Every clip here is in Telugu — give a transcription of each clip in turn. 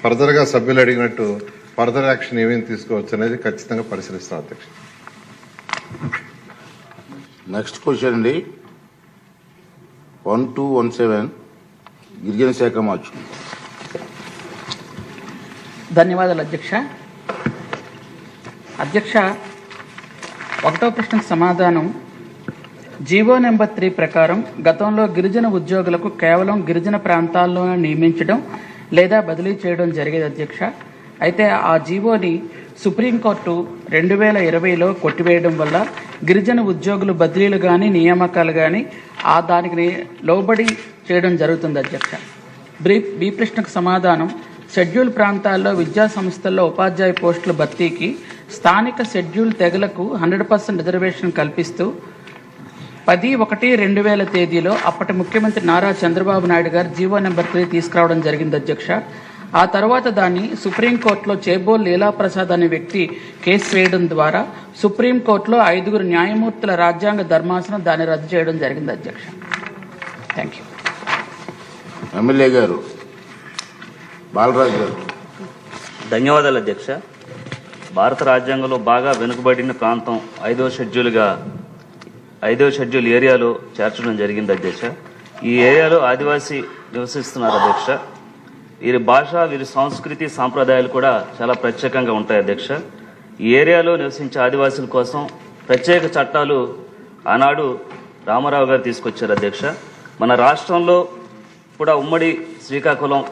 ఫర్దర్గా సభ్యులు అడిగినట్టు ఫర్దర్ యాక్షన్ ఏమేమి తీసుకోవచ్చు అనేది ఖచ్చితంగా పరిశీలిస్తాం అధ్యక్ష. నెక్స్ట్ క్వశ్చన్ అండి 1217 గిరిజన శాఖ మార్చు. ధన్యవాదాలు అధ్యక్ష. అధ్యక్ష, ఒకటో ప్రశ్నకు సమాధానం జీవో నెంబర్ 3 ప్రకారం గతంలో గిరిజన ఉద్యోగులకు కేవలం గిరిజన ప్రాంతాల్లోనే నియమించడం లేదా బదిలీ చేయడం జరిగేది అధ్యక్ష. అయితే ఆ జీవోని సుప్రీంకోర్టు 2020లో కొట్టివేయడం వల్ల గిరిజన ఉద్యోగులు బదిలీలు కానీ నియామకాలు కానీ దానికి లోబడి చేయడం జరుగుతుంది అధ్యక్ష. బి ప్రశ్నకు సమాధానం షెడ్యూల్ ప్రాంతాల్లో విద్యా సంస్థల్లో ఉపాధ్యాయ పోస్టుల భర్తీకి స్థానిక షెడ్యూల్ తెగలకు 100% రిజర్వేషన్ కల్పిస్తూ 10/1/2000 తేదీలో అప్పటి ముఖ్యమంత్రి నారా చంద్రబాబు నాయుడు గారు జీవో నెంబర్ 3 తీసుకురావడం జరిగింది అధ్యక్ష. ఆ తర్వాత దాన్ని సుప్రీంకోర్టులో చేబోల్ లీలాప్రసాద్ అనే వ్యక్తి కేసు వేయడం ద్వారా సుప్రీంకోర్టులో 5 న్యాయమూర్తుల రాజ్యాంగ ధర్మాసనం దాన్ని రద్దు చేయడం జరిగింది అధ్యక్ష. Thank you. ఎమ్మెల్యే గారు బాలరాజు గారు. ధన్యవాదాలు అధ్యక్ష. భారత రాజ్యాంగంలో బాగా వెనుకబడిన ప్రాంతం 5వ షెడ్యూల్ ఏరియాలో చేర్చడం జరిగింది అధ్యక్ష. ఈ ఏరియాలో ఆదివాసీ నివసిస్తున్నారు అధ్యక్ష. వీరి భాష, వీరి సంస్కృతి, సాంప్రదాయాలు కూడా చాలా ప్రత్యేకంగా ఉంటాయి అధ్యక్ష. ఈ ఏరియాలో నివసించే ఆదివాసుల కోసం ప్రత్యేక చట్టాలు ఆనాడు రామారావు గారు తీసుకొచ్చారు అధ్యక్ష. మన రాష్ట్రంలో కూడా ఉమ్మడి శ్రీకాకుళం,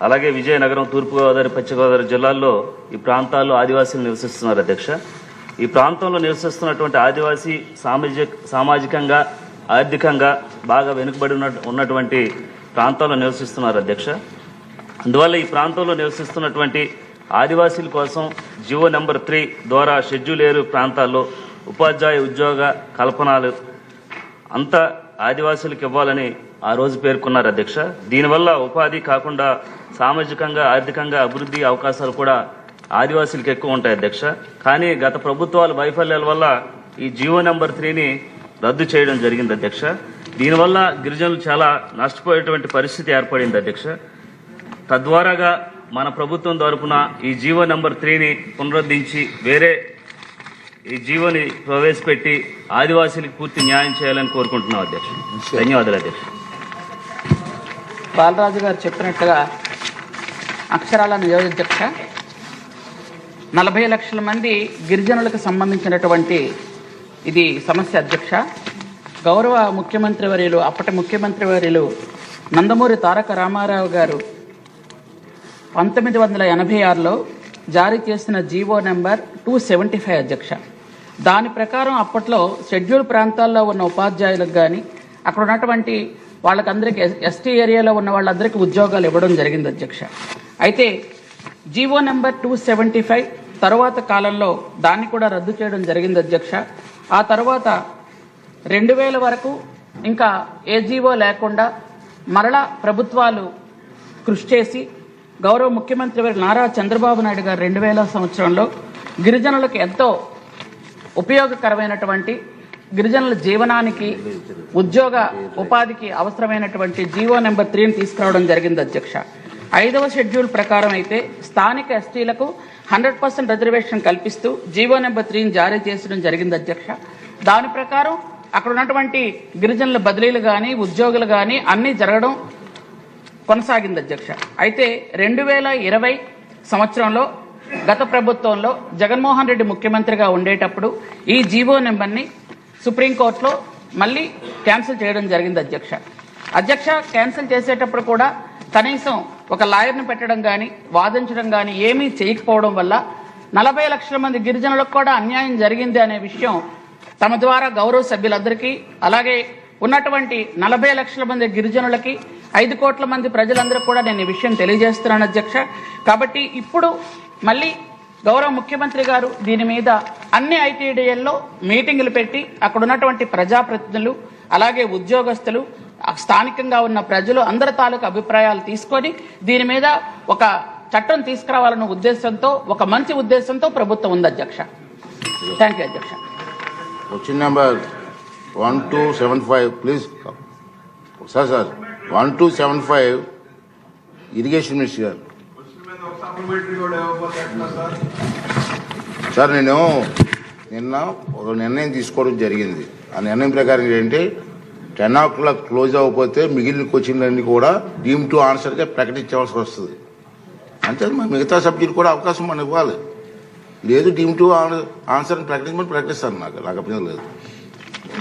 అలాగే విజయనగరం, తూర్పుగోదావరి, పశ్చిమ గోదావరి జిల్లాల్లో ఈ ప్రాంతాల్లో ఆదివాసీలు నివసిస్తున్నారు అధ్యక్ష. ఈ ప్రాంతంలో నివసిస్తున్నటువంటి ఆదివాసీ సామాజికంగా, ఆర్థికంగా బాగా వెనుకబడి ఉన్నటువంటి ప్రాంతాల్లో నివసిస్తున్నారు అధ్యక్ష. అందువల్ల ఈ ప్రాంతంలో నివసిస్తున్నటువంటి ఆదివాసీల కోసం జీవో నెంబర్ 3 ద్వారా షెడ్యూల్ ఏరియా ప్రాంతాల్లో ఉపాధ్యాయ ఉద్యోగ కల్పనలు అంతా ఆదివాసీలకు ఇవ్వాలని ఆ రోజు పేర్కొన్నారు అధ్యక్ష. దీనివల్ల ఉపాధి కాకుండా సామాజికంగా, ఆర్థికంగా అభివృద్ధి అవకాశాలు కూడా ఆదివాసీలకు ఎక్కువ ఉంటాయి అధ్యక్ష. కానీ గత ప్రభుత్వాల వైఫల్యాల వల్ల ఈ జీవో నెంబర్ 3ని రద్దు చేయడం జరిగింది అధ్యక్ష. దీనివల్ల గిరిజనులు చాలా నష్టపోయేటువంటి పరిస్థితి ఏర్పడింది అధ్యక్ష. తద్వారాగా మన ప్రభుత్వం తరపున ఈ జీవో నెంబర్ 3ని పునరుద్ధరించి వేరే ఈ జీవోని ప్రవేశపెట్టి ఆదివాసీలకు పూర్తి న్యాయం చేయాలని కోరుకుంటున్నాం అధ్యక్ష. ధన్యవాదాలు అధ్యక్ష. బాలరాజు గారు చెప్పినట్టుగా అక్షరాల నియోజక 40 లక్షల మంది గిరిజనులకు సంబంధించినటువంటి ఇది సమస్య అధ్యక్ష. గౌరవ ముఖ్యమంత్రి వర్యులు, అప్పటి ముఖ్యమంత్రి వర్యులు నందమూరి తారక రామారావు గారు 1986లో జారీ చేసిన జీవో నెంబర్ 275 అధ్యక్ష. దాని ప్రకారం అప్పట్లో షెడ్యూల్ ప్రాంతాల్లో ఉన్న ఉపాధ్యాయులకు కానీ అక్కడ ఉన్నటువంటి వాళ్ళకందరికీ ఎస్టీ ఏరియాలో ఉన్న వాళ్ళందరికీ ఉద్యోగాలు ఇవ్వడం జరిగింది అధ్యక్ష. అయితే జీవో నెంబర్ 275 తరువాత కాలంలో దాన్ని కూడా రద్దు చేయడం జరిగింది అధ్యక్ష. ఆ తర్వాత 2000 వరకు ఇంకా ఏ జీవో లేకుండా మరలా ప్రభుత్వాలు కృషి చేసి గౌరవ ముఖ్యమంత్రి వారు నారా చంద్రబాబు నాయుడు గారు 2000 సంవత్సరంలో గిరిజనులకు ఎంతో ఉపయోగకరమైనటువంటి గిరిజనుల జీవనానికి, ఉద్యోగ ఉపాధికి అవసరమైనటువంటి జీవో నెంబర్ 3ని తీసుకురావడం జరిగింది అధ్యక్ష. 5వ షెడ్యూల్ ప్రకారం అయితే స్థానిక ఎస్టీలకు 100% రిజర్వేషన్ కల్పిస్తూ జీవో నెంబర్ 3ని జారీ చేసడం జరిగింది అధ్యక్ష. దాని ప్రకారం అక్కడ ఉన్నటువంటి గిరిజనుల బదిలీలు కానీ, ఉద్యోగులు కానీ అన్నీ జరగడం కొనసాగింది అధ్యక్ష. అయితే 2020 సంవత్సరంలో గత ప్రభుత్వంలో జగన్మోహన్ రెడ్డి ముఖ్యమంత్రిగా ఉండేటప్పుడు ఈ జీవో నెంబర్ని సుప్రీంకోర్టులో మళ్ళీ క్యాన్సిల్ చేయడం జరిగింది అధ్యక్ష. క్యాన్సిల్ చేసేటప్పుడు కూడా కనీసం ఒక లాయర్ని పెట్టడం కానీ, వాదించడం కానీ ఏమీ చేయకపోవడం వల్ల 40 లక్షల మంది గిరిజనులకు కూడా అన్యాయం జరిగింది అనే విషయం తమ ద్వారా గౌరవ సభ్యులందరికీ, అలాగే ఉన్నటువంటి 40 లక్షల మంది గిరిజనులకి, 5 కోట్ల మంది ప్రజలందరూ కూడా నేను ఈ విషయం తెలియజేస్తున్నాను అధ్యక్ష. కాబట్టి ఇప్పుడు మళ్ళీ గౌరవ ముఖ్యమంత్రి గారు దీని మీద అన్ని ఐటీడీఎల్లో మీటింగులు పెట్టి అక్కడ ఉన్నటువంటి ప్రజాప్రతినిధులు, అలాగే ఉద్యోగస్తులు, స్థానికంగా ఉన్న ప్రజలు అందరి తాలూకు అభిప్రాయాలు తీసుకొని దీని మీద ఒక చట్టం తీసుకురావాలన్న ఉద్దేశంతో, ఒక మంచి ఉద్దేశంతో ప్రభుత్వం ఉంది అధ్యక్ష. థ్యాంక్ యూ అధ్యక్ష. Question number 1275 please. Sir 1275 irrigation minister గారు. సార్ నేను నిన్న ఒక నిర్ణయం తీసుకోవడం జరిగింది. ఆ నిర్ణయం ప్రకారం ఏంటంటే 10 o'clock క్లోజ్ అవ్వకపోతే మిగిలిన క్వశ్చన్లన్నీ కూడా డీమ్ టు ఆన్సర్గా ప్రకటించవలసి వస్తుంది. అంటే మిగతా సబ్జెక్ట్ కూడా అవకాశం మనం ఇవ్వాలి. లేదు డీమ్ టు ఆన్సర్ని ప్రకటించమని ప్రకటిస్తాను. నాకు అభ్యంతరం లేదు.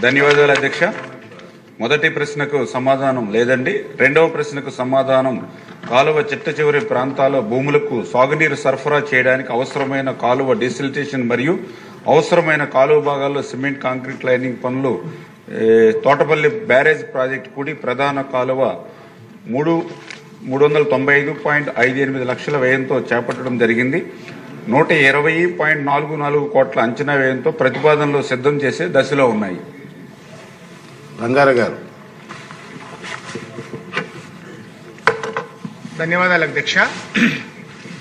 ధన్యవాదాలు అధ్యక్ష. మొదటి ప్రశ్నకు సమాధానం లేదండి. రెండవ ప్రశ్నకు సమాధానం కాలువ చిట్ట చివరి ప్రాంతాల భూములకు సాగునీరు సరఫరా చేయడానికి అవసరమైన కాలువ డిసిల్టేషన్ మరియు అవసరమైన కాలువ భాగాల్లో సిమెంట్ కాంక్రీట్ లైనింగ్ పనులు తోటపల్లి బ్యారేజ్ ప్రాజెక్టు కూడి ప్రధాన కాలువ 395.58 లక్షల వ్యయంతో చేపట్టడం జరిగింది. 120.44 కోట్ల అంచనా వ్యయంతో ప్రతిపాదనలు సిద్ధం చేసే దశలో ఉన్నాయి. బంగారు గారు. ధన్యవాదాలు అధ్యక్ష.